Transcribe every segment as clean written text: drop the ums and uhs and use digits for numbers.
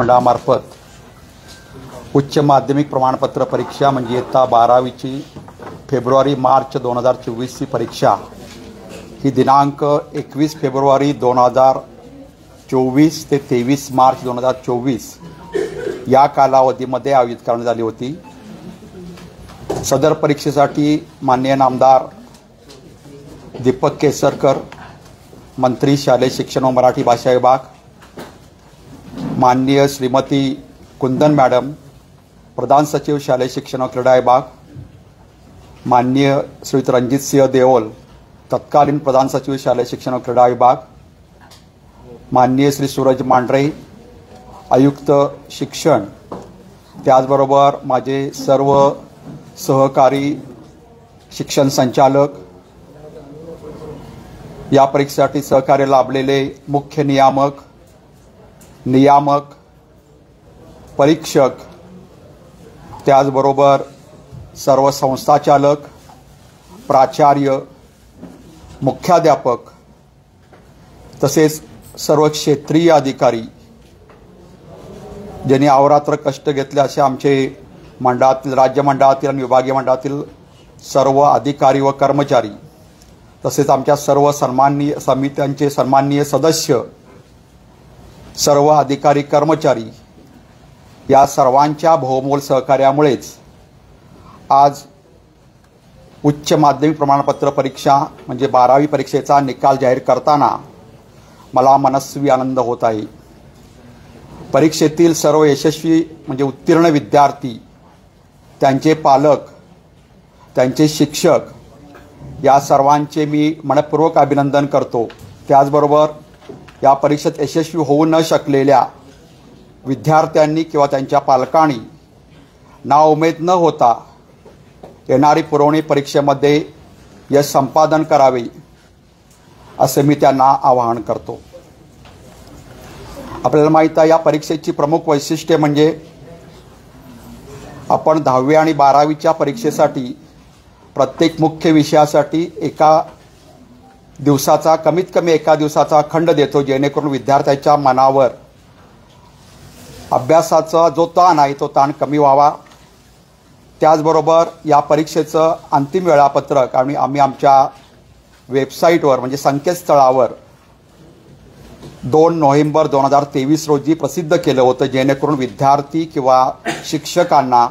मंडळामार्फत उच्च माध्यमिक प्रमाणपत्र परीक्षा म्हणजे इयत्ता 12वीची फेब्रुवारी-मार्च 2024ची परीक्षा ही दिनांक 21 फेब्रुवारी 2024 ते 23 मार्च 2024 या कालावधीमध्ये आयोजित करण्यात आली होती। सदर परीक्षेसाठी माननीय नामदार दीपक केसरकर, मंत्री शालेय शिक्षण व मराठी भाषा विभाग, माननीय श्रीमती कुंदन मॅडम, प्रधान सचिव शालेय शिक्षण व क्रीडा विभाग, माननीय श्रीयुत रणजित सिंह देओल, तत्कालीन प्रधान सचिव शालेय शिक्षण व क्रीडा विभाग, माननीय श्री सूरज मांढरे, आयुक्त शिक्षण, त्याचबरोबर माझे सर्व सहकारी शिक्षण संचालक, या परीक्षेसाठी सहकार्य लाभलेले मुख्य नियामक, परीक्षक, त्याचबरोबर सर्व संस्थाचालक, प्राचार्य, मुख्याध्यापक तसेच सर्व क्षेत्रीय अधिकारी ज्यांनी अहोरात्र कष्ट घेतले असे आमचे मंडळातील, राज्य मंडळातील आणि विभागीय मंडळातील सर्व अधिकारी व कर्मचारी तसेच आमच्या सर्व सन्माननीय समित्यांचे सन्माननीय सदस्य, सर्व अधिकारी कर्मचारी या सर्वांच्या बहुमोल सहकार्यामुळेच आज उच्च माध्यमिक प्रमाणपत्र परीक्षा म्हणजे 12वी परीक्षेचा निकाल जाहीर करताना मला मनस्वी आनंद होत आहे। परीक्षेतील सर्व यशस्वी म्हणजे उत्तीर्ण विद्यार्थी, त्यांचे पालक, त्यांचे शिक्षक या सर्वांचे मी मनपूर्वक अभिनंदन करतो। त्याचबरोबर या परीक्षेत यशस्वी होऊ न शकलेल्या विद्यार्थ्यांनी किंवा त्यांच्या पालकांनी नाउमेद न होता येणारी पुरवणी परीक्षेमध्ये यश संपादन करावे असे मी त्यांना आवाहन करतो। आपल्याला माहित आहे या परीक्षेची प्रमुख वैशिष्ट्ये म्हणजे आपण 10वी आणि 12वीच्या परीक्षेसाठी प्रत्येक मुख्य विषयासाठी एका दिवसाचा कमीत कमी एका दिवसाचा खंड देतो, जेणेकरून विद्यार्थ्याच्या मनावर अभ्यासाचा जो ताण आहे तो ताण कमी व्हावा। त्याचबरोबर या परीक्षेचं अंतिम वेळापत्रक आम्ही आमच्या वेबसाईटवर म्हणजे संकेतस्थळावर 2 नोव्हेंबर 2023 रोजी प्रसिद्ध केलं होतं, जेणेकरून विद्यार्थी किंवा शिक्षकांना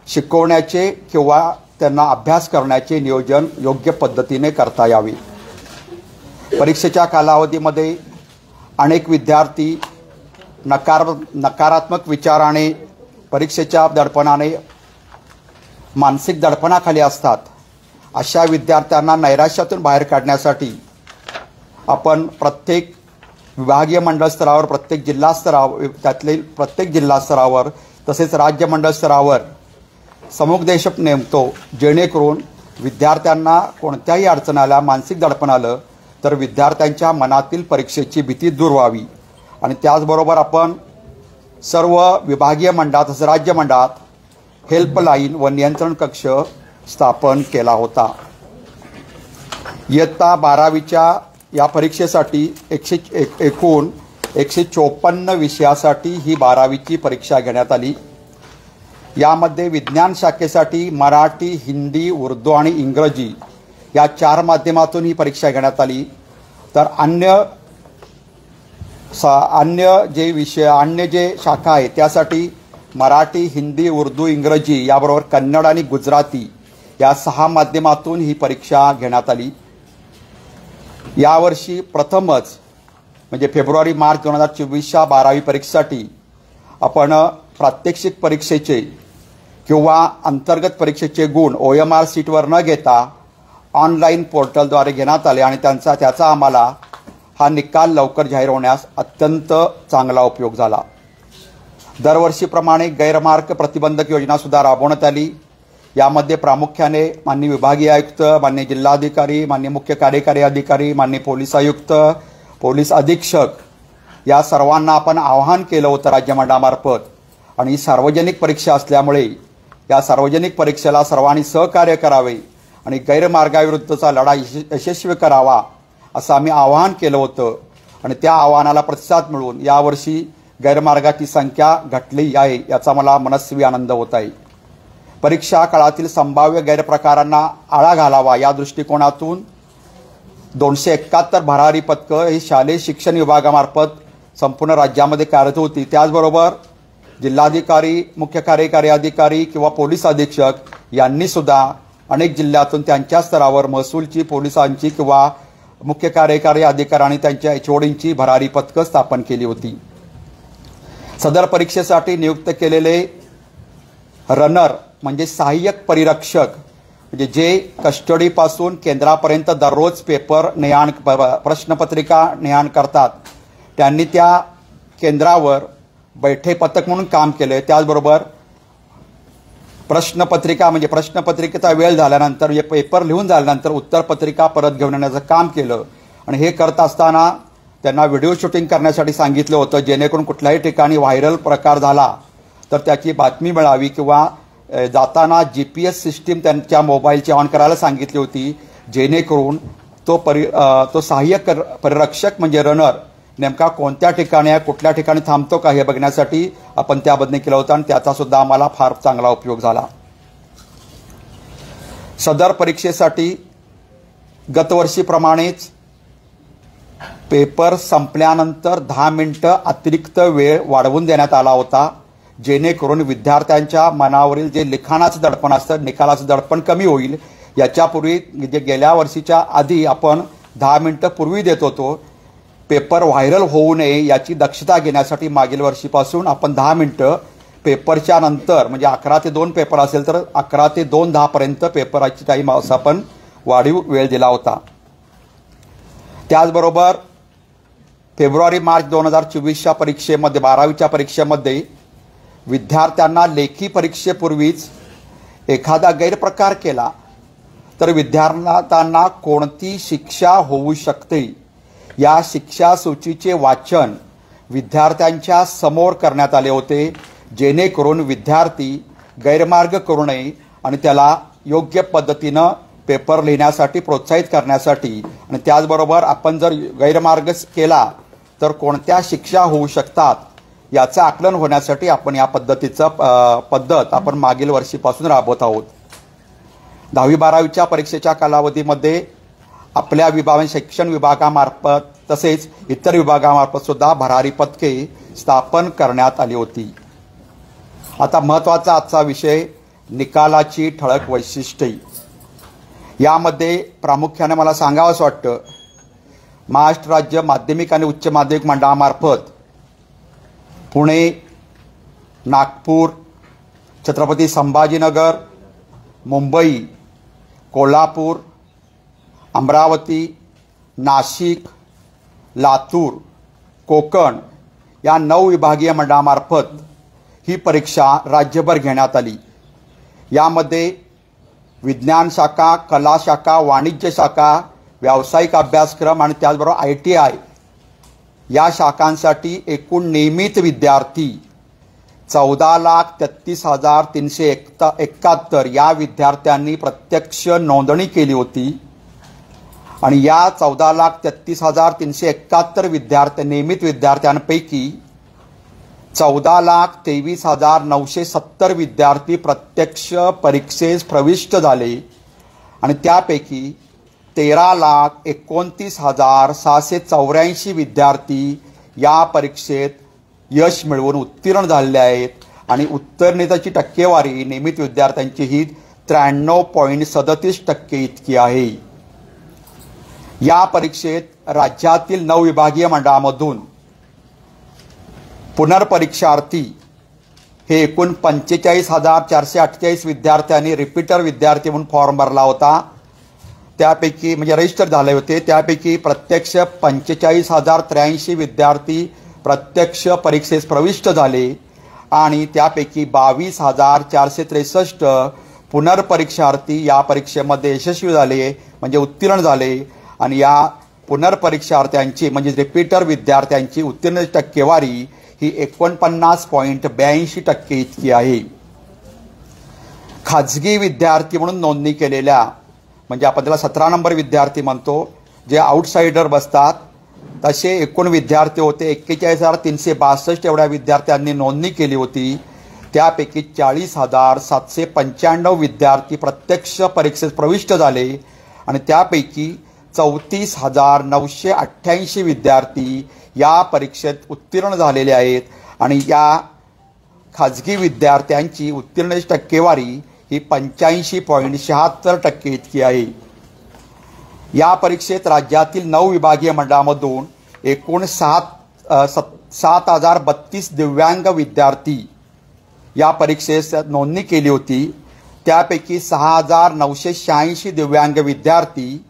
शिकवण्याचे किंवा त्यांना अभ्यास करण्याचे नियोजन योग्य पद्धतीने करता यावे। परीक्षेच्या कालावधीमध्ये अनेक विद्यार्थी नकारात्मक विचाराने, परीक्षेच्या दडपणाने, मानसिक दडपणाखाली असतात। अशा विद्यार्थ्यांना नैराश्यातून बाहेर काढण्यासाठी आपण प्रत्येक विभागीय मंडळ स्तरावर, प्रत्येक जिल्हा स्तरावर, त्यातले प्रत्येक जिल्हा स्तरावर तसेच राज्य मंडळ स्तरावर समुपदेशक नेमतो, जेणेकरून विद्यार्थ्यांना कोणत्याही अडचण आल्या, मानसिक दडपण आलं तर विद्यार्थ्यांच्या मनातील परीक्षेची भीती दूर व्हावी। आणि त्याचबरोबर आपण सर्व विभागीय मंडळात तसेच राज्य मंडळात हेल्पलाईन व नियंत्रण कक्ष स्थापन केला होता। इयत्ता 12वीच्या या परीक्षेसाठी एकूण 154 विषयासाठी ही 12वीची परीक्षा घेण्यात आली। यामध्ये विज्ञान शाखेसाठी मराठी, हिंदी, उर्दू आणि इंग्रजी या 4 माध्यमातून ही परीक्षा घेण्यात आली। तर अन्य जे शाखा आहे त्यासाठी मराठी, हिंदी, उर्दू, इंग्रजी याबरोबर कन्नड आणि गुजराती या 6 माध्यमातून ही परीक्षा घेण्यात आली। यावर्षी प्रथमच म्हणजे फेब्रुवारी-मार्च 2024च्या 12वी परीक्षेसाठी आपण प्रात्यक्षिक परीक्षेचे किंवा अंतर्गत परीक्षेचे गुण OMR सीटवर न घेता ऑनलाईन पोर्टलद्वारे घेण्यात आले आणि त्याचा आम्हाला हा निकाल लवकर जाहीर होण्यास अत्यंत चांगला उपयोग झाला। दरवर्षीप्रमाणे गैरमार्ग प्रतिबंधक योजना सुद्धा राबवण्यात आली। यामध्ये प्रामुख्याने माननीय विभागीय आयुक्त, माननीय जिल्हाधिकारी, माननीय मुख्य कार्यकारी अधिकारी, माननीय पोलीस आयुक्त, पोलीस अधीक्षक या सर्वांना आपण आवाहन केलं होतं राज्य मंडळामार्फत। आणि ही सार्वजनिक परीक्षा असल्यामुळे या सार्वजनिक परीक्षेला सर्वांनी सहकार्य करावे आणि गैरमार्गाविरुद्धचा लढा यशस्वी करावा असं आम्ही आवाहन केलं होतं। आणि त्या आव्हानाला प्रतिसाद मिळून यावर्षी गैरमार्गाची संख्या घटली आहे याचा मला मनस्वी आनंद होत आहे. परीक्षा काळातील संभाव्य गैरप्रकारांना आळा घालावा या दृष्टिकोनातून 271 भरारी पथकं ही शालेय शिक्षण विभागामार्फत संपूर्ण राज्यामध्ये कार्यरत होती. त्याचबरोबर जिल्हाधिकारी, मुख्य कार्यकारी अधिकारी किंवा पोलीस अधीक्षक यांनी सुद्धा अनेक जिल्ह्यातून त्यांच्या स्तरावर महसूलची, पोलिसांची किंवा मुख्य कार्यकारी अधिकारी आणि त्यांच्या HODंची भरारी पथकं स्थापन केली होती. सदर परीक्षेसाठी नियुक्त केलेले रनर म्हणजे सहाय्यक परिरक्षक, म्हणजे जे कस्टडीपासून केंद्रापर्यंत दररोज पेपर नेहाण, प्रश्नपत्रिका नेहाण करतात, त्यांनी त्या केंद्रावर बैठे पथक म्हणून काम केले. त्याचबरोबर प्रश्नपत्रिकेचा वेळ झाल्यानंतर, पेपर लिहून झाल्यानंतर उत्तरपत्रिका परत घेऊन येण्याचं काम केलं. आणि हे करत असताना त्यांना व्हिडिओ शूटिंग करण्यासाठी सांगितलं होतं, जेणेकरून कुठल्याही ठिकाणी व्हायरल प्रकार झाला तर त्याची बातमी मिळावी, किंवा जाताना GPS सिस्टीम त्यांच्या मोबाईलची ऑन करायला सांगितली होती, जेणेकरून तो सहाय्यक परिरक्षक म्हणजे रनर नेमका कोणत्या ठिकाणी आहे, कुठल्या ठिकाणी थांबतो का हे बघण्यासाठी आपण त्याबद्दल केलं होतं आणि त्याचा सुद्धा आम्हाला फार चांगला उपयोग झाला. सदर परीक्षेसाठी गतवर्षीप्रमाणेच पेपर संपल्यानंतर 10 मिनिटं अतिरिक्त वेळ वाढवून देण्यात आला होता, जेणेकरून विद्यार्थ्यांच्या मनावरील जे लिखाणाचं दडपण असतं, निकालाचं दडपण कमी होईल. याच्यापूर्वी जे गेल्या वर्षीच्या आधी आपण 10 मिनिटं पूर्वी देत होतो, पेपर व्हायरल होऊ नये याची दक्षता घेण्यासाठी मागील वर्षीपासून आपण 10 मिनिटं पेपरच्या नंतर, म्हणजे 11 ते 2 पेपर असेल तर 11 ते 2:10 पर्यंत पेपराची टाईम असा आपण वाढीव वेळ दिला होता. त्याचबरोबर फेब्रुवारी-मार्च 2024च्या परीक्षेमध्ये, 12वीच्या परीक्षेमध्ये विद्यार्थ्यांना लेखी परीक्षेपूर्वीच एखादा गैरप्रकार केला तर विद्यार्थ्यांना कोणती शिक्षा होऊ शकते या शिक्षा सूचीचे वाचन विद्यार्थ्यांच्या समोर करण्यात आले होते, जेणेकरून विद्यार्थी गैरमार्ग करू नये आणि त्याला योग्य पद्धतीनं पेपर लिहिण्यासाठी प्रोत्साहित करण्यासाठी, आणि त्याचबरोबर आपण जर गैरमार्ग केला तर कोणत्या शिक्षा होऊ शकतात याचं आकलन होण्यासाठी आपण या पद्धत आपण मागील वर्षीपासून राबवत आहोत. 10वी-12वीच्या परीक्षेच्या कालावधीमध्ये आपल्या शिक्षण विभागामार्फत तसेच इतर विभागामार्फत सुद्धा भरारी पथके स्थापन करण्यात आली होती. आता महत्त्वाचा आजचा विषय निकालाची ठळक वैशिष्ट्ये. यामध्ये प्रामुख्याने मला सांगावंसं वाटतं, महाराष्ट्र राज्य माध्यमिक आणि उच्च माध्यमिक मंडळामार्फत पुणे, नागपूर, छत्रपती संभाजीनगर, मुंबई, कोल्हापूर, अमरावती, नाशिक, लातूर, कोकण या 9 विभागीय मंडळामार्फत ही परीक्षा राज्यभर घेण्यात आली. यामध्ये विज्ञान शाखा, कला शाखा, वाणिज्य शाखा, व्यावसायिक अभ्यासक्रम आणि त्याचबरोबर ITI या शाखांसाठी एकूण नियमित विद्यार्थी 14,33,371 या विद्यार्थ्यांनी प्रत्यक्ष नोंदणी केली होती. आणि या 14,33,371 नियमित विद्यार्थ्यांपैकी 14,23,970 विद्यार्थी प्रत्यक्ष परीक्षेस प्रविष्ट झाले आणि त्यापैकी 13,29,684 विद्यार्थी या परीक्षेत यश मिळवून उत्तीर्ण झालेले आहेत. आणि उत्तीर्णतेची टक्केवारी नियमित विद्यार्थ्यांची ही 93.37% इतकी आहे. या परीक्षेत राज्यातील 9 विभागीय मंडळामधून पुनर्परीक्षार्थी हे एकूण 45,448 विद्यार्थ्यांनी रिपीटर विद्यार्थी म्हणून फॉर्म भरला होता. त्यापैकी म्हणजे रजिस्टर झाले होते, त्यापैकी प्रत्यक्ष 45,083 विद्यार्थी प्रत्यक्ष परीक्षेस प्रविष्ट झाले आणि त्यापैकी 22,463 पुनर्परीक्षार्थी या परीक्षेमध्ये यशस्वी झाले म्हणजे उत्तीर्ण झाले. आणि या पुनर्परीक्षार्थ्यांची म्हणजे रिपीटर विद्यार्थ्यांची उत्तीर्ण टक्केवारी ही 49.82% इतकी आहे. खाजगी विद्यार्थी म्हणून नोंदणी केलेल्या म्हणजे आपण त्याला 17 नंबर विद्यार्थी म्हणतो, जे आउटसाइडर बसतात तसे एकूण विद्यार्थी होते 41,362 एवढ्या विद्यार्थ्यांनी नोंदणी केली होती। त्यापैकी 40,795 विद्यार्थी प्रत्यक्ष परीक्षेत प्रविष्ट झाले आणि त्यापैकी 34,988 विद्यार्थी या परीक्षेत उत्तीर्ण झालेले आहेत आणि या खाजगी विद्यार्थ्यांची उत्तीर्णतेची टक्केवारी ही 85.76% इतकी आहे। या परीक्षेत राज्यातील 9 विभागीय मंडळामधून एकूण 7,032 दिव्यांग विद्यार्थी या परीक्षेस नोंदणी केली होती। त्यापैकी 6,986 दिव्यांग विद्यार्थी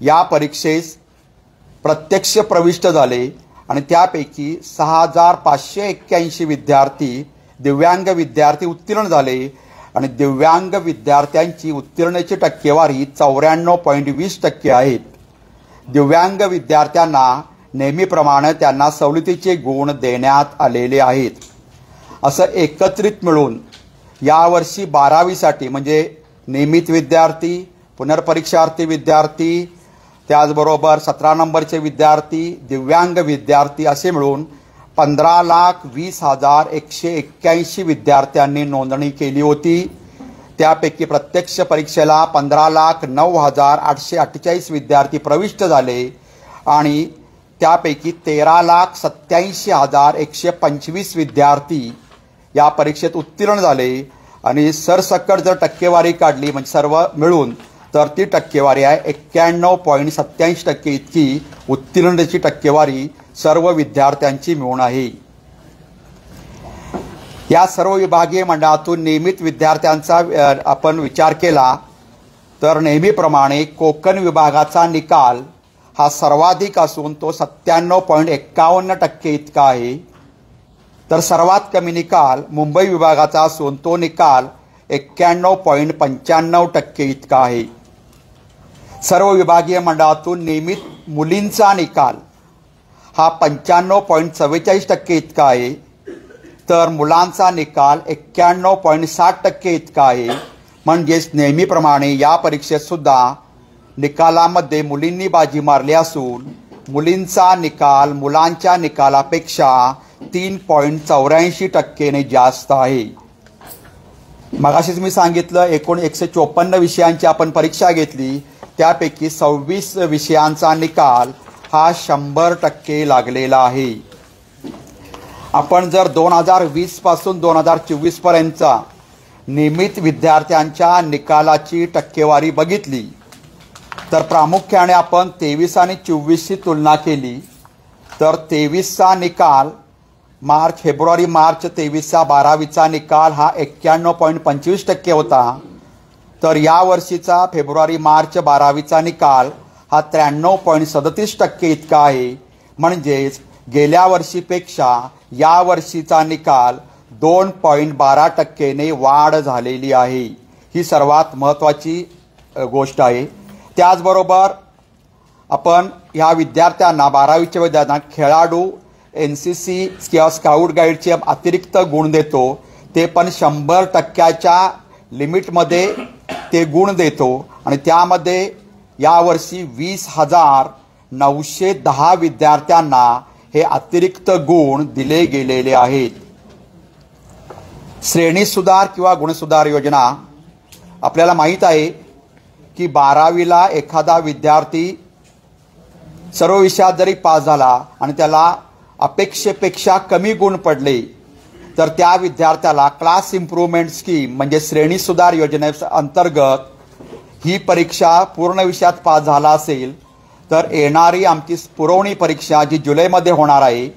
या परीक्षेस प्रत्यक्ष प्रविष्ट झाले आणि त्यापैकी 6,581 दिव्यांग विद्यार्थी उत्तीर्ण झाले आणि दिव्यांग विद्यार्थ्यांची उत्तीर्णतेची टक्केवारी 94.20% आहेत। दिव्यांग विद्यार्थ्यांना नेहमीप्रमाणे त्यांना सवलतीचे गुण देण्यात आलेले आहेत। असं एकत्रित मिळून यावर्षी 12वीसाठी म्हणजे नियमित विद्यार्थी, पुनर्परीक्षार्थी विद्यार्थी, त्याचबरोबर 17 नंबरचे विद्यार्थी, दिव्यांग विद्यार्थी असे मिळून 15,20,181 विद्यार्थ्यांनी नोंदणी केली होती। त्यापैकी प्रत्यक्ष परीक्षेला 15,09,848 विद्यार्थी प्रविष्ट झाले आणि त्यापैकी 13,87,125 विद्यार्थी या परीक्षेत उत्तीर्ण झाले आणि सरसकट जर टक्केवारी काढली म्हणजे सर्व मिळून तर ती टक्केवारी आहे 91.87% इतकी उत्तीर्णतेची टक्केवारी सर्व विद्यार्थ्यांची मिळून आहे। या सर्व विभागीय मंडळातून नियमित विद्यार्थ्यांचा आपण विचार केला तर नेहमीप्रमाणे कोकण विभागाचा निकाल हा सर्वाधिक असून तो 97.51% इतका आहे, तर सर्वात कमी निकाल मुंबई विभागाचा असून तो निकाल 91.95% इतका आहे। सर्व विभागीय मंडळातून नियमित मुलींचा निकाल हा 95.44% इतका आहे, तर मुलांचा निकाल 91.60% इतका आहे। म्हणजेच नेहमीप्रमाणे या परीक्षेत सुद्धा निकालामध्ये मुलींनी बाजी मारली असून मुलींचा निकाल मुलांच्या निकालापेक्षा 3.84% जास्त आहे। मगाशीच मी सांगितलं एकूण 154 विषयांची आपण परीक्षा घेतली, त्यापैकी 26 विषयांचा निकाल हा 100% लागलेला आहे। आपण जर 2020 पासून 2024 पर्यंतचा नियमित विद्यार्थ्यांच्या निकालाची टक्केवारी बघितली तर प्रामुख्याने आपण 23 आणि 24ची तुलना केली तर 23चा निकाल फेब्रुवारी मार्च 23चा 12वीचा निकाल हा 91.25% होता, तर या वर्षीचा फेब्रुवारी मार्च 12वीचा निकाल हा 93.37% इतका आहे। म्हणजेच गेल्या वर्षीपेक्षा या वर्षीचा निकाल 2.12%ने वाढ झालेली आहे। ही सर्वात महत्त्वाची गोष्ट आहे। त्याचबरोबर आपण ह्या विद्यार्थ्यांना 12वीच्या विद्यार्थ्यांना खेळाडू NCC किंवा स्काउट गाईडचे अतिरिक्त गुण देतो, ते पण 100%च्या लिमिटमध्ये ते गुण देतो आणि त्यामध्ये यावर्षी 20,910 विद्यार्थ्यांना हे अतिरिक्त गुण दिले गेलेले आहेत। श्रेणी सुधार किंवा गुणसुधार योजना आपल्याला माहीत आहे की 12वीला एखादा विद्यार्थी सर्व विषयात जरी पास झाला आणि त्याला अपेक्षेपेक्षा कमी गुण पडले तर त्या विद्यार्थ्याला क्लास इम्प्रूव्हमेंट स्कीम म्हणजे श्रेणी सुधार योजनेच्या अंतर्गत ही परीक्षा पूर्ण विषयात पास झाला असेल तर येणारी आमची पुरवणी परीक्षा जी जुलैमध्ये होणार आहे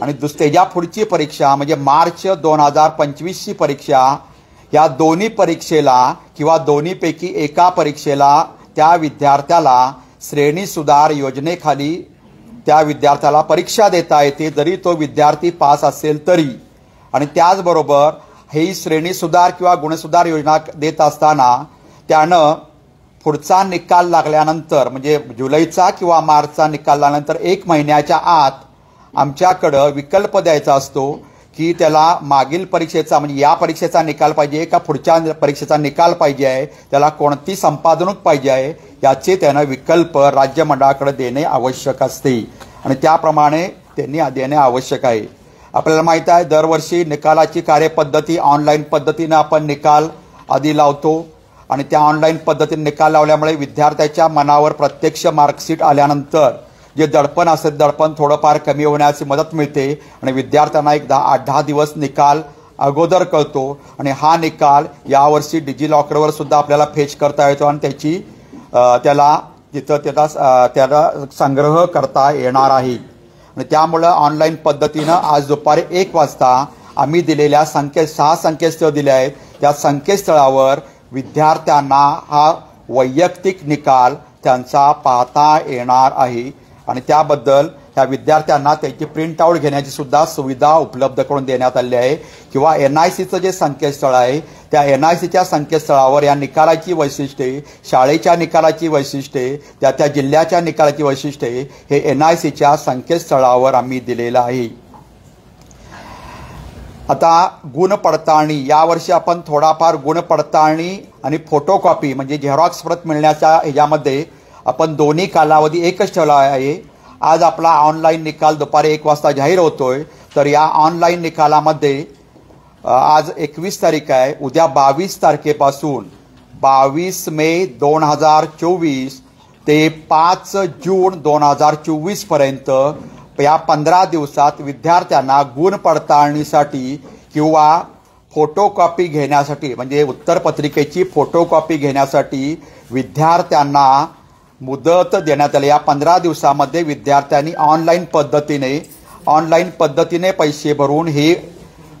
आणि त्याच्या पुढची परीक्षा म्हणजे मार्च 2025ची परीक्षा, या दोन्ही परीक्षेला किंवा दोन्हीपैकी एका परीक्षेला त्या विद्यार्थ्याला श्रेणी सुधार योजनेखाली त्या विद्यार्थ्याला परीक्षा देता येते जरी तो विद्यार्थी पास असेल तरी। आणि त्याचबरोबर ही श्रेणी सुधार किंवा गुणसुधार योजना देत असताना त्यानं पुढचा निकाल लागल्यानंतर म्हणजे जुलैचा किंवा मार्चचा निकाल लागल्यानंतर 1 महिन्याच्या आत आमच्याकडं विकल्प द्यायचा असतो की त्याला मागील परीक्षेचा म्हणजे या परीक्षेचा निकाल पाहिजे का पुढच्या परीक्षेचा निकाल पाहिजे आहे, त्याला कोणती संपादनूक पाहिजे आहे याचे त्यानं विकल्प राज्य मंडळाकडे देणे आवश्यक असते। आणि त्याप्रमाणे त्यांनी देणे आवश्यक आहे. आपल्याला माहीत आहे दरवर्षी निकालाची कार्यपद्धती ऑनलाईन पद्धतीने आपण निकाल आधी लावतो आणि त्या ऑनलाईन पद्धतीने निकाल लावल्यामुळे विद्यार्थ्याच्या मनावर प्रत्यक्ष मार्कशीट आल्यानंतर जे दडपण असेल दडपण थोडंफार कमी होण्याची मदत मिळते आणि विद्यार्थ्यांना एक 8-10 दिवस निकाल अगोदर कळतो आणि हा निकाल यावर्षी डिजिलॉकरवर सुद्धा आपल्याला फेच करता येतो आणि त्याची त्याला त्याला संग्रह करता येणार आहे. आणि त्यामुळं ऑनलाईन पद्धतीनं आज दुपारी 1 वाजता आम्ही दिलेल्या 6 संकेतस्थळ दिले आहेत त्या संकेतस्थळावर विद्यार्थ्यांना हा वैयक्तिक निकाल त्यांचा पाहता येणार आहे आणि त्याबद्दल त्या विद्यार्थ्यांना त्याची प्रिंट आउट घेण्याची सुद्धा सुविधा उपलब्ध करून देण्यात आली आहे. किंवा NICचं जे संकेतस्थळ आहे त्या NICच्या संकेतस्थळावर या निकालाची वैशिष्ट्ये, शाळेच्या निकालाची वैशिष्ट्ये, त्या जिल्ह्याच्या निकालाची वैशिष्ट्ये हे NICच्या संकेतस्थळावर आम्ही दिलेलं आहे. आता गुण पडताळणी यावर्षी आपण थोडाफार गुण पडताळणी आणि फोटोकॉपी म्हणजे झेरॉक्स प्रत मिळण्याच्या ह्याच्यामध्ये आपण दोन्ही कालावधी एकच ठेवला आहे. आज आपला ऑनलाईन निकाल दुपारी 1 वाजता जाहीर होतोय. तर या ऑनलाईन निकालामध्ये आज 21 तारीख आहे. उद्या 22 तारखेपासून 22 मे 2024 ते 5 जून 2024 पर्यंत या 15 दिवसात विद्यार्थ्यांना गुण पडताळणीसाठी किंवा फोटोकॉपी घेण्यासाठी म्हणजे उत्तरपत्रिकेची फोटोकॉपी घेण्यासाठी विद्यार्थ्यांना मुदत देण्यात आली. या 15 दिवसामध्ये विद्यार्थ्यांनी ऑनलाईन पद्धतीने पैसे भरून हे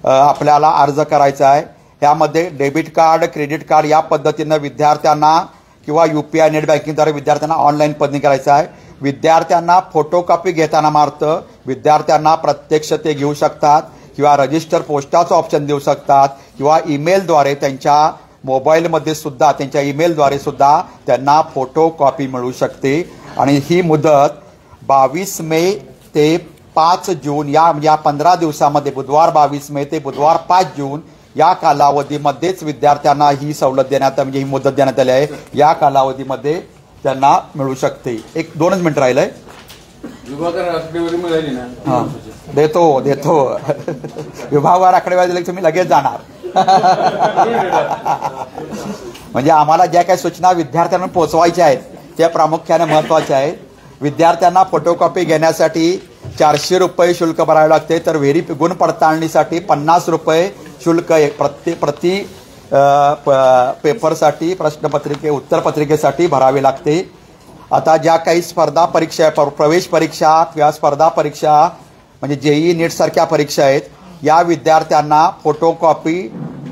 आपल्याला अर्ज करायचा आहे. यामध्ये डेबिट कार्ड, क्रेडिट कार्ड या पद्धतीनं विद्यार्थ्यांना किंवा UPI नेट बँकिंगद्वारे विद्यार्थ्यांना ऑनलाईन पद्धती करायचं आहे. विद्यार्थ्यांना फोटोकॉपी घेताना मात्र विद्यार्थ्यांना प्रत्यक्ष ते घेऊ शकतात किंवा रजिस्टर पोस्टाचं ऑप्शन देऊ शकतात किंवा ईमेलद्वारे त्यांच्या मोबाईलमध्ये सुद्धा त्यांच्या ईमेलद्वारे सुद्धा त्यांना फोटोकॉपी मिळू शकते. आणि ही मुदत 22 मे ते 5 जून या 15 दिवसामध्ये बुधवार 22 मे ते बुधवार 5 जून या कालावधीमध्येच विद्यार्थ्यांना ही सवलत देण्यात म्हणजे ही मुदत देण्यात आली आहे. या कालावधीमध्ये त्यांना मिळू शकते. 2 मिनिट राहिलंय. विभागावर आकडेवारी मिळाली ना? हां देतो विभागावर आकडेवारी दिली तुम्ही लगेच जाणार. म्हणजे आम्हाला ज्या काही सूचना विद्यार्थ्यांना पोहोचवायच्या आहेत त्या प्रामुख्याने महत्त्वाच्या आहेत. विद्यार्थ्यांना फोटोकॉपी घेण्यासाठी 400 रुपये शुल्क भरावे लागते. तर गुण पडताळणीसाठी 50 रुपये शुल्क प्रति पेपरसाठी उत्तरपत्रिकेसाठी भरावे लागते. आता ज्या काही स्पर्धा परीक्षा प्रवेश परीक्षा किंवा स्पर्धा परीक्षा म्हणजे JEE नीट सारख्या परीक्षा आहेत या विद्यार्थ्यांना फोटोकॉपी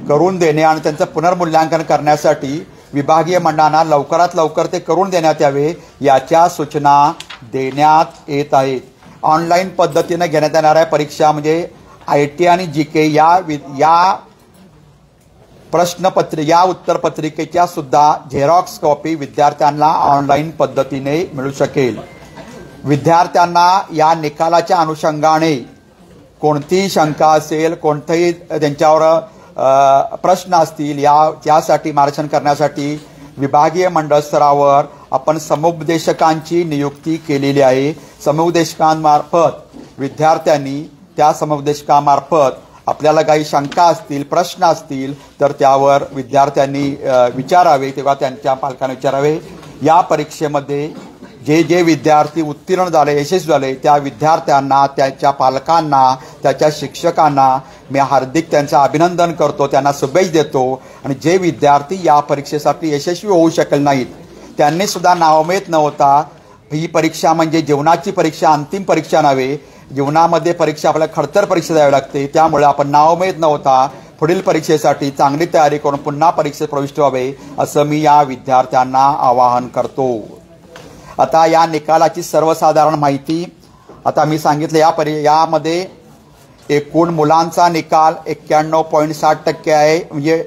करून देणे आणि त्यांचं पुनर्मूल्यांकन करण्यासाठी विभागीय मंडळांना लवकरात लवकर ते करून देण्यात यावे याच्या सूचना देण्यात येत आहेत. ऑनलाईन पद्धतीने घेण्यात येणाऱ्या परीक्षा म्हणजे IT आणि GK या या उत्तरपत्रिकेच्या सुद्धा झेरॉक्स कॉपी विद्यार्थ्यांना ऑनलाईन पद्धतीने मिळू शकेल. विद्यार्थ्यांना या निकालाच्या अनुषंगाने कोणतीही शंका असेल, कोणतेही त्यांच्यावर प्रश्न असतील यासाठी मार्गदर्शन करण्यासाठी विभागीय मंडळ स्तरावर आपण समुपदेशकांची नियुक्ती केलेली आहे. समुपदेशकांमार्फत विद्यार्थ्यांनी त्या समुपदेशकामार्फत आपल्याला काही शंका असतील, प्रश्न असतील तर त्यावर विद्यार्थ्यांनी विचारावे तेव्हा त्यांच्या पालकांना विचारावे. या परीक्षेमध्ये जे विद्यार्थी उत्तीर्ण झाले, यशस्वी झाले त्या विद्यार्थ्यांना, त्याच्या पालकांना, त्याच्या शिक्षकांना मी हार्दिक त्यांचं अभिनंदन करतो, त्यांना शुभेच्छा देतो. आणि जे विद्यार्थी या परीक्षेसाठी यशस्वी होऊ शकले नाहीत त्यांनी सुद्धा नावमेत न होता ही परीक्षा म्हणजे जीवनाची परीक्षा, अंतिम परीक्षा नव्हे. जीवनामध्ये परीक्षा आपल्याला खडतर परीक्षा द्यावी लागते. त्यामुळे आपण नावमेत न होता पुढील परीक्षेसाठी चांगली तयारी करून पुन्हा परीक्षेत प्रविष्ट व्हावे असं मी या विद्यार्थ्यांना आवाहन करतो. आता या निकालाची सर्वसाधारण माहिती आता मी सांगितलं. यामध्ये एकूण मुलांचा निकाल 91.60% आहे, म्हणजे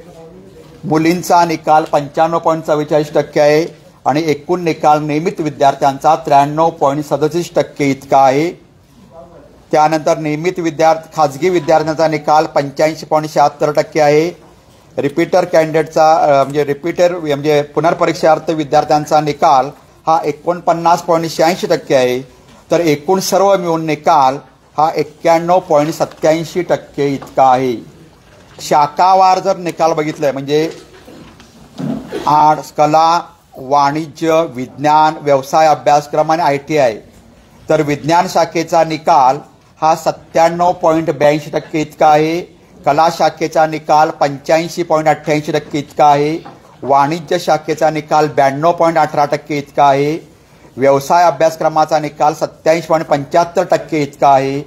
मुलींचा निकाल 95.44% आहे आणि एकूण निकाल नियमित विद्यार्थ्यांचा 93.37% इतका आहे. त्यानंतर नियमित खाजगी विद्यार्थ्यांचा निकाल 85.76% आहे. रिपीटर कॅन्डिडेटचा म्हणजे पुनर्परीक्षार्थ विद्यार्थ्यांचा निकाल हा 49.86% आहे तर एकूण सर्व मिळून निकाल हा 91.87% इतका आहे. शाखावार जर निकाल बघितलाय म्हणजे आर्ट्स, कला, वाणिज्य, विज्ञान, व्यवसाय अभ्यासक्रम आणि ITI, तर विज्ञान शाखेचा निकाल हा 97.82% इतका आहे. कला शाखेचा निकाल 85.88% इतका आहे. वाणिज्य शाखेचा निकाल 92.18% इतका आहे. व्यवसाय अभ्यासक्रमाचा निकाल 87.75% इतका आहे.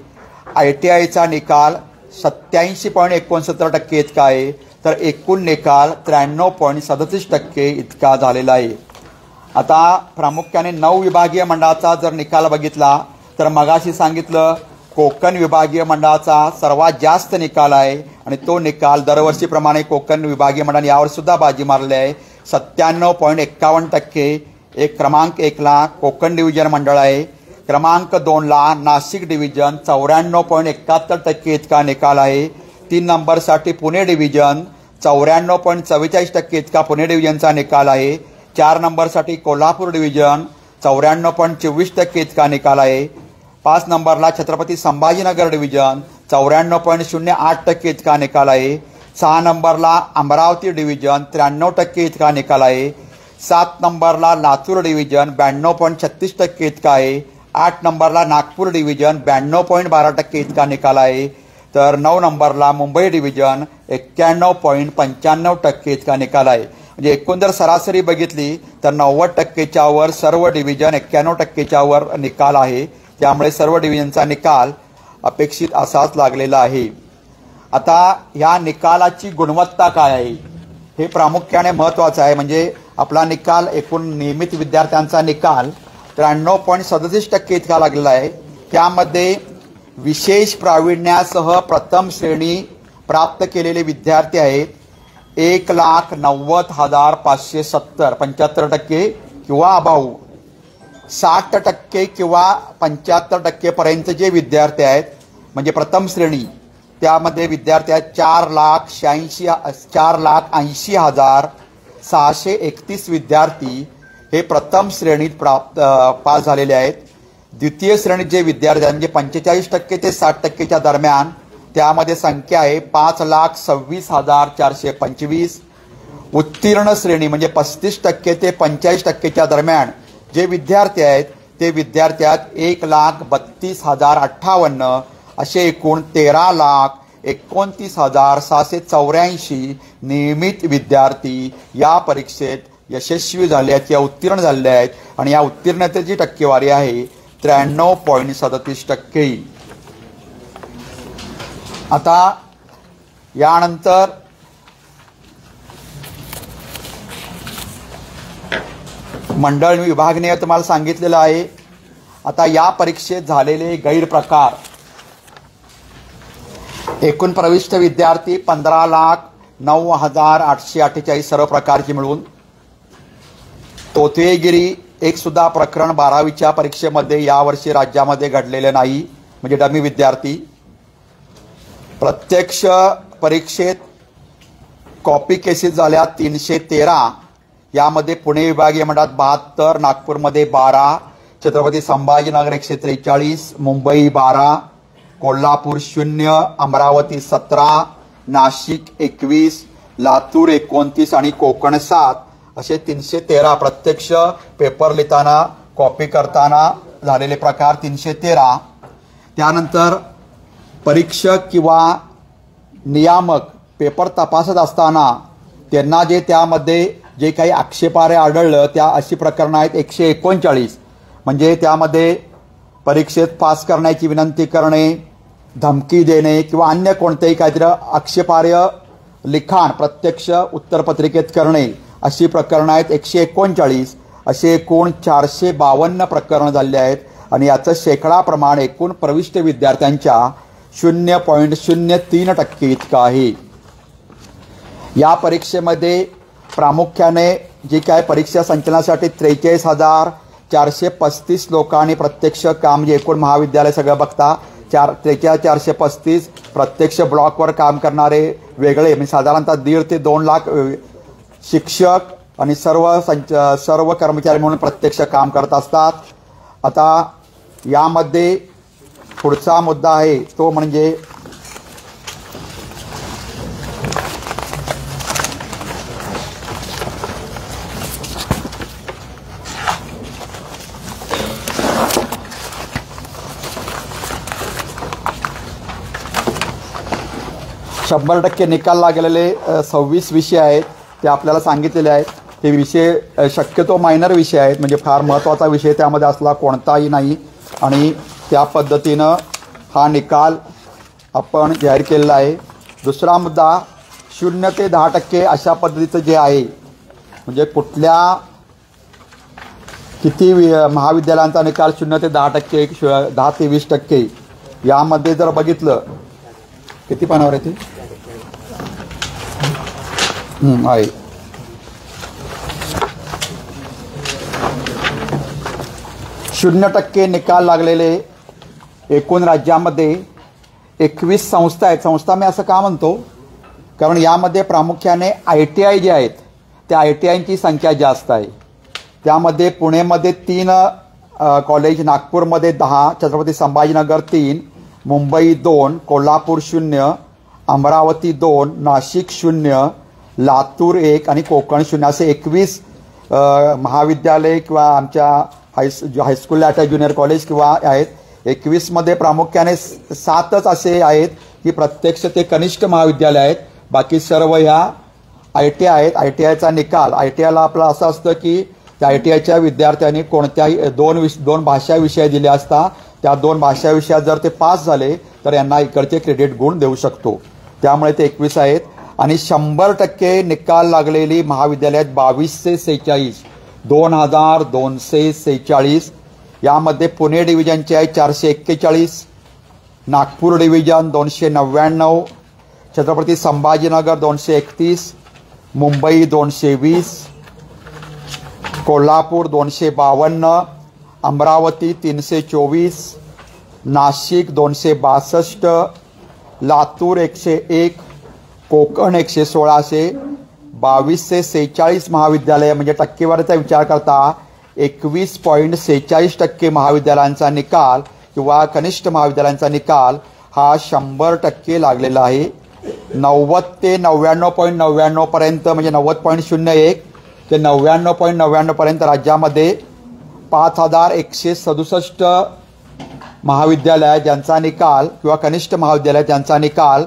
ITIचा निकाल 87.69% इतका आहे. तर एकूण निकाल 93.37% इतका झालेला आहे. आता प्रामुख्याने 9 विभागीय मंडळाचा जर निकाल बघितला तर मगाशी सांगितलं कोकण विभागीय मंडळाचा सर्वात जास्त निकाल आहे आणि तो निकाल दरवर्षीप्रमाणे कोकण विभागीय मंडळाने यावर्षी सुद्धा बाजी मारली आहे. 97.51%. क्रमांक 1ला कोकण डिव्हिजन मंडळ आहे. क्रमांक 2ला नाशिक डिव्हिजन 94.71% इतका निकाल आहे. 3 नंबरसाठी पुणे डिव्हिजन 94.44% इतका पुणे डिव्हिजनचा निकाल आहे. 4 नंबरसाठी कोल्हापूर डिव्हिजन 94.24% इतका निकाल आहे. 5 नंबरला छत्रपती संभाजीनगर डिव्हिजन 94.08% इतका निकाल आहे. 6 नंबरला अमरावती डिव्हिजन 93% इतका निकाल आहे. 7 नंबरला लातूर डिव्हिजन 92.36% इतका आहे. 8 नंबरला नागपूर डिव्हिजन 92.12% इतका निकाल आहे. तर 9 नंबरला मुंबई डिव्हिजन 91.95% इतका निकाल आहे. म्हणजे एकूण जर सरासरी बघितली तर 90%च्या वर सर्व डिव्हिजन 91%च्या वर निकाल आहे. त्यामुळे सर्व डिव्हिजनचा निकाल अपेक्षित असाच लागलेला आहे. आता या निकालाची गुणवत्ता काय आहे हे प्रामुख्याने महत्त्वाचं आहे. म्हणजे आपला निकाल एकूण नियमित विद्यार्थ्यांचा निकाल 93.37% इतका लागलेला आहे. त्यामध्ये विशेष प्रावीण्यासह प्रथम श्रेणी प्राप्त केलेले विद्यार्थी आहेत 1,90,570 75% किंवा अभाऊ. 60% किंवा 75% पर्यंत जे विद्यार्थी आहेत म्हणजे प्रथम श्रेणी त्यामध्ये विद्यार्थी आहेत 4,80,631 विद्यार्थी हे प्रथम श्रेणीत पास झालेले आहेत. द्वितीय श्रेणीत जे विद्यार्थी आहेत म्हणजे 45% ते 60%च्या दरम्यान त्यामध्ये संख्या आहे 5,26,425. उत्तीर्ण श्रेणी म्हणजे 35% ते 45%च्या दरम्यान जे विद्यार्थी आहेत ते विद्यार्थी आहेत 1,32,058. असे एकूण 13,29,684 नियमित विद्यार्थी या परीक्षेत यशस्वी झाले आहेत किंवा उत्तीर्ण झालेले आहेत आणि या उत्तीर्णतेची टक्केवारी आहे 93.37%. आता यानंतर मंडळ विभागने तुम्हाला सांगितलेलं आहे. आता या परीक्षेत झालेले गैरप्रकार एकूण प्रविष्ट विद्यार्थी 15,09,848 सर्व प्रकारची मिळून. तोतेगिरी एक सुद्धा प्रकरण 12वीच्या परीक्षेमध्ये यावर्षी राज्यामध्ये घडलेले नाही म्हणजे डमी विद्यार्थी. प्रत्यक्ष परीक्षेत कॉपी केसेस झाल्या 313. यामध्ये पुणे विभागीय मंडळात 72, नागपूरमध्ये 12, छत्रपती संभाजीनगर 143, मुंबई 12, कोल्हापूर 0, अमरावती 17, नाशिक 21, लातूर 29 आणि कोकण 7 असे 313 प्रत्यक्ष पेपर लिहिताना कॉपी करताना झालेले प्रकार 313. त्यानंतर परीक्षक किंवा नियामक पेपर तपासत असताना त्यांना जे त्यामध्ये जे काही आक्षेपार्ह आढळलं त्या अशी प्रकरणं आहेत 139. म्हणजे त्यामध्ये परीक्षेत पास करण्याची विनंती करणे, धमकी देणे किंवा अन्य कोणतेही काहीतरी आक्षेपार्ह लिखाण प्रत्यक्ष उत्तरपत्रिकेत करणे अशी प्रकरणं आहेत 139. असे एकूण 452 प्रकरणं झालेली आहेत आणि याचं शेकडा प्रमाण एकूण प्रविष्ट विद्यार्थ्यांच्या 0.03% इतकं आहे. या परीक्षेमध्ये प्रामुख्याने जे काय परीक्षा संचलनासाठी 43,435 लोकांनी प्रत्यक्ष काम म्हणजे एकूण महाविद्यालय सगळं बघता 43,435 प्रत्यक्ष ब्लॉकवर काम करणारे वेगळे म्हणजे साधारणतः 1.5 ते 2 लाख शिक्षक आणि सर्व कर्मचारी म्हणून प्रत्यक्ष काम करत असतात. आता यामध्ये पुढचा मुद्दा आहे तो म्हणजे शंभर टक्के निकाल लागलेले 26 विषय आहेत ते आपल्याला सांगितलेले आहेत. हे विषय शक्यतो मायनर विषय आहेत, म्हणजे फार महत्त्वाचा विषय त्यामध्ये असला कोणताही नाही. आणि त्या पद्धतीनं हा निकाल आपण जाहीर केलेला आहे. दुसरा मुद्दा 0 ते 10% अशा पद्धतीचं जे आहे, म्हणजे कुठल्या किती महाविद्यालयांचा निकाल 0 ते 10%, 10 ते 20%. यामध्ये जर बघितलं किती पानावर आहे ते आहे 0% निकाल लागलेले एकूण राज्यामध्ये 21 संस्था आहेत. संस्था मी असं का म्हणतो, कारण यामध्ये प्रामुख्याने ITI जे आहेत त्या ITIची संख्या जास्त आहे. त्यामध्ये पुणेमध्ये 3 कॉलेज, नागपूरमध्ये 10, छत्रपती संभाजीनगर 3, मुंबई 2, कोल्हापूर 0, अमरावती 2, नाशिक 0, लातूर 1 आणि कोकण 0 असे 21 महाविद्यालय किंवा आमच्या हायस्कूल अटॅच ज्युनियर कॉलेज किंवा आहेत. 21 मध्ये प्रामुख्याने 7च असे आहेत की प्रत्यक्ष ते कनिष्ठ महाविद्यालय आहेत. बाकी सर्व ह्या ITI आहेत. ITIचा निकाल, ITIला आपलं असं असतं की त्या ITIच्या विद्यार्थ्यांनी कोणत्याही दोन भाषा विषय दिले असता त्या 2 भाषा विषयात जर ते पास झाले तर यांना इकडचे क्रेडिट गुण देऊ शकतो. त्यामुळे ते 21 आहेत. आणि 100% निकाल लागलेली महाविद्यालयात 22 ते 46, 2246. यामध्ये पुणे डिव्हिजनचे आहे 441, नागपूर डिव्हिजन 299, छत्रपती संभाजीनगर 231, मुंबई 220, कोल्हापूर 252, अमरावती 324, नाशिक 262, लातूर 101, कोकण 116. 22 ते 46 महाविद्यालय म्हणजे टक्केवारीचा विचार करता 21.46% महाविद्यालयांचा निकाल किंवा कनिष्ठ महाविद्यालयांचा निकाल हा 100% लागलेला आहे. 90 ते 99.99 पर्यंत म्हणजे 90.01 ते 99.99 पर्यंत राज्यामध्ये 5167 महाविद्यालय ज्यांचा निकाल किंवा कनिष्ठ महाविद्यालय ज्यांचा निकाल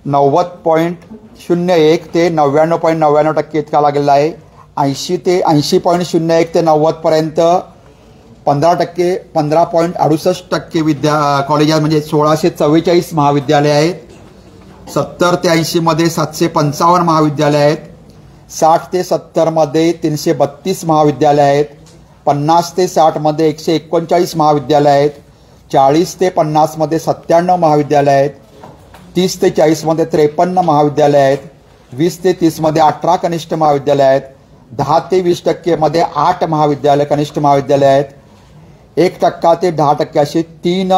90.01 ते 99.99% इतका लागलेला आहे. 80 ते 80.01 ते 90 पर्यंत 15%, 15.68% कॉलेजात म्हणजे 1644 महाविद्यालय आहेत. 70 ते 80 मध्ये 755 महाविद्यालय आहेत. 60 ते 70 मध्ये 332 महाविद्यालय आहेत. 50 ते 60 मध्ये 139 महाविद्यालय आहेत. 40 ते 50 मध्ये 97 महाविद्यालय आहेत. 30 ते 40 मध्ये 53 महाविद्यालय आहेत. 20 ते 30 मध्ये 18 कनिष्ठ महाविद्यालय आहेत. 10 ते 20% मध्ये 8 महाविद्यालय कनिष्ठ महाविद्यालय आहेत. 1% ते 10% असे 3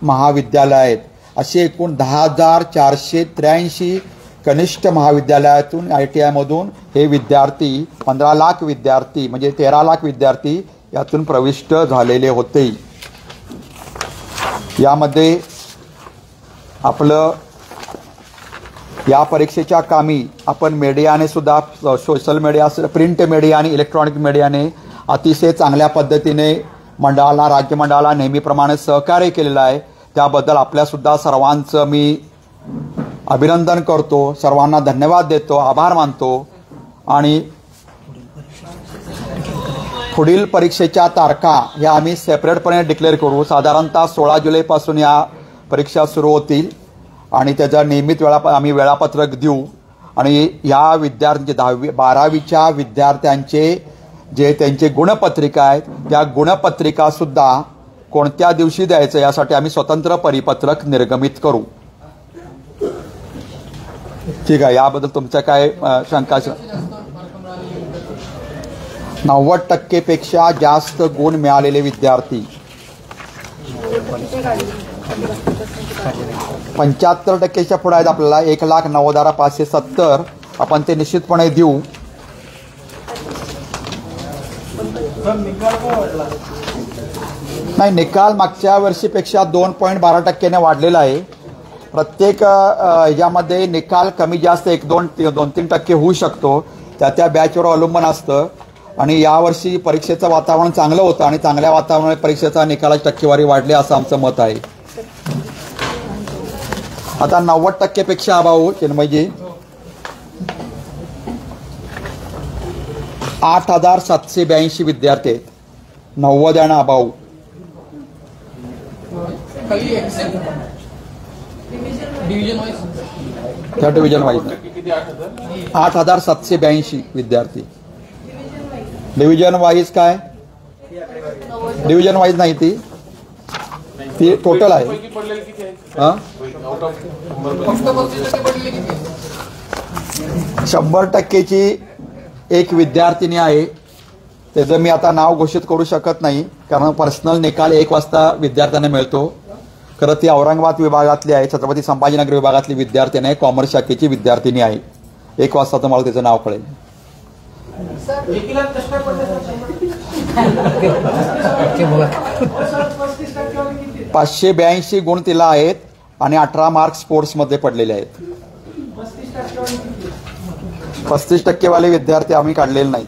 महाविद्यालय आहेत. असे एकूण 10,483 कनिष्ठ महाविद्यालयातून ITI मधून हे विद्यार्थी 15 लाख विद्यार्थी म्हणजे 13 लाख विद्यार्थी यातून प्रविष्ट झालेले होते. यामध्ये आपलं या परीक्षेच्या कामी आपण मीडियाने सुद्धा सोशल मीडिया, प्रिंट मीडिया आणि इलेक्ट्रॉनिक मीडियाने अतिशय चांगल्या पद्धतीने मंडळाला, राज्यमंडळाला नेहमीप्रमाणे सहकार्य केलेलं आहे. त्याबद्दल आपल्यासुद्धा सर्वांचं मी अभिनंदन करतो, सर्वांना धन्यवाद देतो, आभार मानतो. आणि पुढील परीक्षेच्या तारखा ह्या आम्ही सेपरेटपणे डिक्लेअर करू. साधारणतः 16 जुलैपासून या परीक्षा सुरू होतील आणि त्याचा नियमित आम्ही वेळापत्रक देऊ. आणि या विद्यार्थ्यांचे 10वी 12वीच्या विद्यार्थ्यांचे जे त्यांचे गुणपत्रिका आहेत त्या गुणपत्रिकासुद्धा कोणत्या दिवशी द्यायचं यासाठी आम्ही स्वतंत्र परिपत्रक निर्गमित करू. ठीक आहे, याबद्दल तुमचं काय शंका? 90% पेक्षा जास्त गुण मिळालेले विद्यार्थी 75%च्या पुढे आहेत. आपल्याला 1,09,570 आपण ते निश्चितपणे देऊ. नाही, निकाल मागच्या वर्षीपेक्षा 2.12% वाढलेला आहे. प्रत्येक ह्याच्यामध्ये निकाल कमी जास्त 2-3% होऊ शकतो. त्या बॅचवर अवलंबून असतं. आणि यावर्षी परीक्षेचं वातावरण चांगलं होतं आणि चांगल्या वातावरणात परीक्षेचा निकालाची टक्केवारी वाढली असं आमचं मत आहे. आता 90% पेक्षा अभाव चिन्मयजी 8,782 विद्यार्थी आहेत. 90 आणि अभाव. त्या डिव्हिजन वाईज 8,782 विद्यार्थी. डिव्हिजन वाईज काय? डिव्हिजन वाईज नाही, ती टोटल आहे. 100%ची एक विद्यार्थिनी आहे. त्याचं मी आता नाव घोषित करू शकत नाही कारण पर्सनल निकाल 1 वाजता विद्यार्थ्यांना मिळतो. खरं ती औरंगाबाद विभागातली आहे, छत्रपती संभाजीनगर विभागातली विद्यार्थिनी आहे, कॉमर्स शाखेची विद्यार्थिनी आहे. 1 वाजता तुम्हाला त्याचं नाव कळेल. 582 गुण तिला आहेत आणि 18 मार्क्स स्पोर्ट्समध्ये पडलेले आहेत. 35% वाले विद्यार्थी आम्ही काढलेले नाहीत.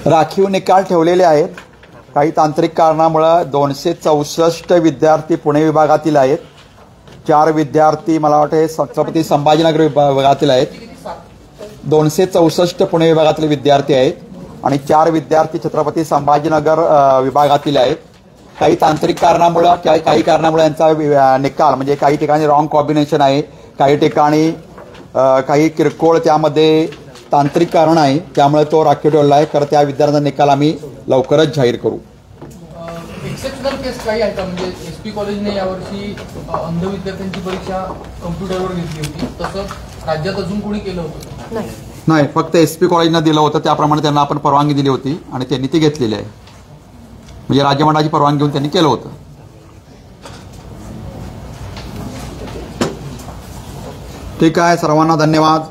राखीव निकाल ठेवलेले आहेत. काही तांत्रिक कारणामुळे 264 विद्यार्थी पुणे विभागातील आहेत. 4 विद्यार्थी मला वाटते छत्रपती संभाजीनगर विभागातील आहेत. 264 पुणे विभागातील विद्यार्थी आहेत आणि 4 विद्यार्थी छत्रपती संभाजीनगर विभागातील आहेत. काही तांत्रिक कारणामुळे काही कारणामुळे यांचा निकाल म्हणजे काही ठिकाणी रॉंग कॉम्बिनेशन आहे, काही ठिकाणी काही किरकोळ त्यामध्ये तांत्रिक कारण आहे, त्यामुळे तो राखीव ठेवला आहे. तर त्या विद्यार्थ्यांचा निकाल आम्ही लवकरच जाहीर करू. एक्सेप्शनल केस काही आहे का? म्हणजे एसपी कॉलेजने यावर्षी अंध विद्यार्थ्यांची परीक्षा कम्प्युटरवर घेतली होती, तसं राज्यात अजून कोणी केलं होतं? नाही, फक्त एसपी कॉलेजनं दिलं होतं. त्याप्रमाणे त्यांना आपण परवानगी दिली होती आणि त्यांनी ती घेतलेली आहे. म्हणजे राज्यमंडळाची परवानगी घेऊन त्यांनी केलं होतं. ठीक आहे, सर्वांना धन्यवाद.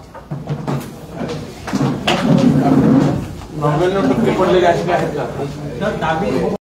99% पडलेले आहेत का?